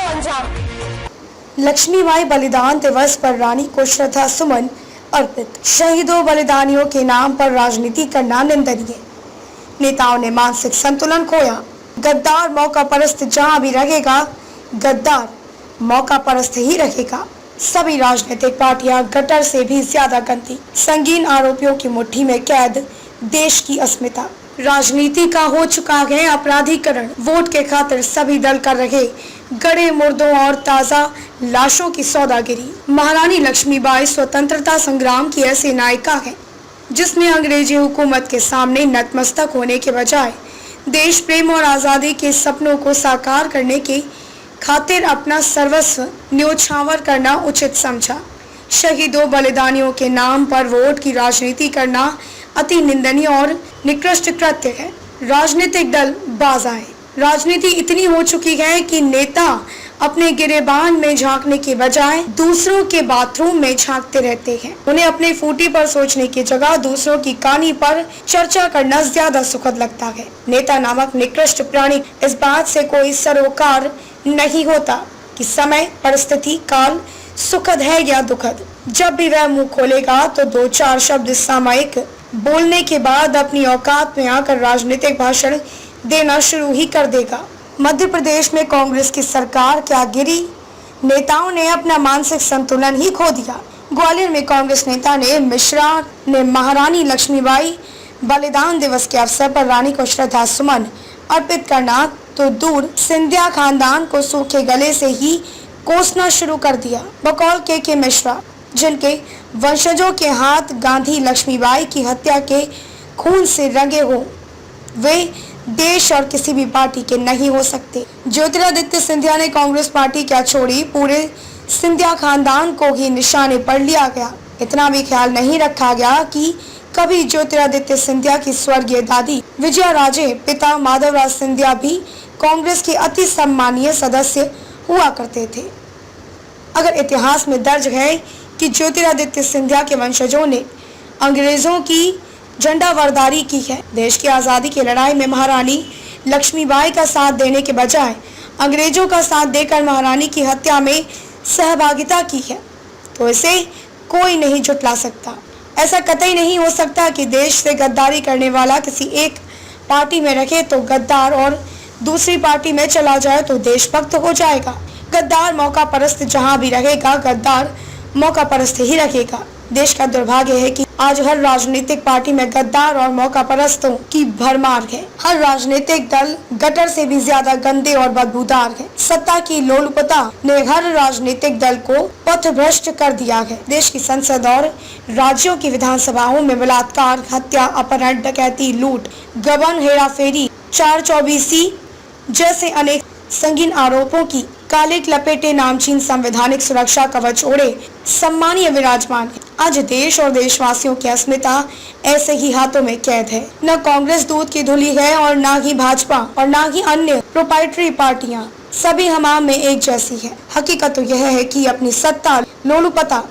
अंजाम। लक्ष्मीबाई बलिदान दिवस पर रानी को श्रद्धा सुमन अर्पित। शहीदों बलिदानियों के नाम पर राजनीति करना निंदनीय। नेताओं ने मानसिक संतुलन खोया। गद्दार मौका परस्त जहां भी रहेगा, गद्दार मौका परस्त ही रहेगा। सभी राजनीतिक पार्टियां गटर से भी ज्यादा गंदी। संगीन आरोपियों की मुट्ठी में कैद देश की अस्मिता। राजनीति का हो चुका है अपराधीकरण। वोट के खातिर सभी दल कर रहे गड़े मुर्दों और ताजा लाशों की सौदागिरी। महारानी लक्ष्मीबाई स्वतंत्रता संग्राम की ऐसी नायिका है जिसने अंग्रेजी हुकूमत के सामने नतमस्तक होने के बजाय देश प्रेम और आजादी के सपनों को साकार करने के खातिर अपना सर्वस्व न्योछावर करना उचित समझा। शहीदों बलिदानियों के नाम पर वोट की राजनीति करना अति निंदनीय और निकृष्ट कृत्य है। राजनीतिक दल बाज आए। राजनीति इतनी हो चुकी है कि नेता अपने गिरेबान में झांकने के बजाय दूसरों के बाथरूम में झांकते रहते हैं। उन्हें अपने फूटी पर सोचने की जगह दूसरों की कहानी पर चर्चा करना ज्यादा सुखद लगता है। नेता नामक निकृष्ट प्राणी इस बात से कोई सरोकार नहीं होता कि समय, परिस्थिति, काल सुखद है या दुखद। जब भी वह मुंह खोलेगा तो दो चार शब्द सामयिक बोलने के बाद अपनी औकात में आकर राजनीतिक भाषण देना शुरू ही कर देगा। मध्य प्रदेश में कांग्रेस की सरकार क्या गिरी, नेताओं ने अपना मानसिक संतुलन ही खो दिया। ग्वालियर में कांग्रेस नेता ने मिश्रा ने महारानी लक्ष्मीबाई बलिदान दिवस के अवसर पर रानी को श्रद्धा सुमन अर्पित करना तो दूर, सिंधिया खानदान को सूखे गले से ही कोसना शुरू कर दिया। बकौल के मिश्रा, जिनके वंशजों के हाथ गांधी लक्ष्मीबाई की हत्या के खून से रंगे हो, वे देश और किसी भी पार्टी के नहीं हो सकते। ज्योतिरादित्य सिंधिया ने कांग्रेस पार्टी क्या छोड़ी, पूरे सिंधिया खानदान को ही निशाने पर लिया गया। इतना भी ख्याल नहीं रखा गया कि कभी ज्योतिरादित्य सिंधिया की स्वर्गीय दादी विजया राजे, पिता माधवराज सिंधिया भी कांग्रेस के अति सम्मानीय सदस्य हुआ करते थे। अगर इतिहास में दर्ज है कि ज्योतिरादित्य सिंधिया के वंशजों ने अंग्रेजों की झंडावरदारी की है, देश की आज़ादी की लड़ाई में महारानी लक्ष्मीबाई का साथ देने के बजाय अंग्रेजों का साथ देकर महारानी की हत्या में सहभागिता की है, तो इसे कोई नहीं झुठला सकता। ऐसा कतई नहीं हो सकता कि देश से गद्दारी करने वाला किसी एक पार्टी में रखे तो गद्दार और दूसरी पार्टी में चला जाए तो देशभक्त हो जाएगा। गद्दार मौका परस्त जहां भी रहेगा, गद्दार मौका परस्त ही रखेगा। देश का दुर्भाग्य है कि आज हर राजनीतिक पार्टी में गद्दार और मौका परस्तों की भरमार है। हर राजनीतिक दल गटर से भी ज्यादा गंदे और बदबूदार है। सत्ता की लोलुपता ने हर राजनीतिक दल को पथभ्रष्ट कर दिया है। देश की संसद और राज्यों की विधानसभाओं में बलात्कार, हत्या, अपहरण, डकैती, लूट, गबन, हेराफेरी, 424 जैसे अनेक संगीन आरोपों की कालिक लपेटे नामचीन संवैधानिक सुरक्षा कवच ओढ़े सम्मानीय विराजमान है। आज देश और देशवासियों की अस्मिता ऐसे ही हाथों में कैद है। न कांग्रेस दूध की धुली है और न ही भाजपा और न ही अन्य प्रोप्राइटरी पार्टियां, सभी हमाम में एक जैसी है। हकीकत तो यह है कि अपनी सत्ता, लोलुपता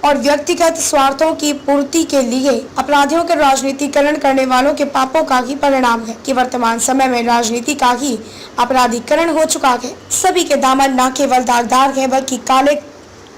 और व्यक्तिगत स्वार्थों की पूर्ति के लिए अपराधियों के राजनीतिकरण करने वालों के पापों का ही परिणाम है कि वर्तमान समय में राजनीति का ही अपराधीकरण हो चुका है। सभी के दामन न केवल दागदार है बल्कि काले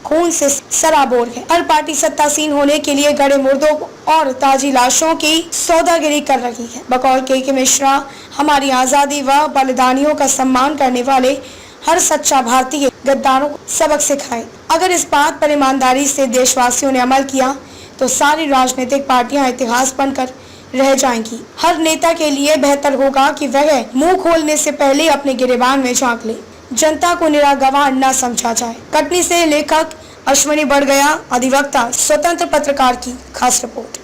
खून से सराबोर है। हर पार्टी सत्तासीन होने के लिए गड़े मुर्दों और ताजी लाशों की सौदागिरी कर रही है। बकौल के मिश्रा हमारी आजादी व बलिदानियों का सम्मान करने वाले हर सच्चा भारतीय गद्दारों को सबक सिखाए। अगर इस बात पर ईमानदारी से देशवासियों ने अमल किया तो सारी राजनीतिक पार्टियां इतिहास बनकर रह जाएंगी। हर नेता के लिए बेहतर होगा कि वह मुंह खोलने से पहले अपने गिरेबान में झांक ले, जनता को निरागवार न समझा जाए। कटनी से लेखक अश्विनी बढ़ गया, अधिवक्ता, स्वतंत्र पत्रकार की खास रिपोर्ट।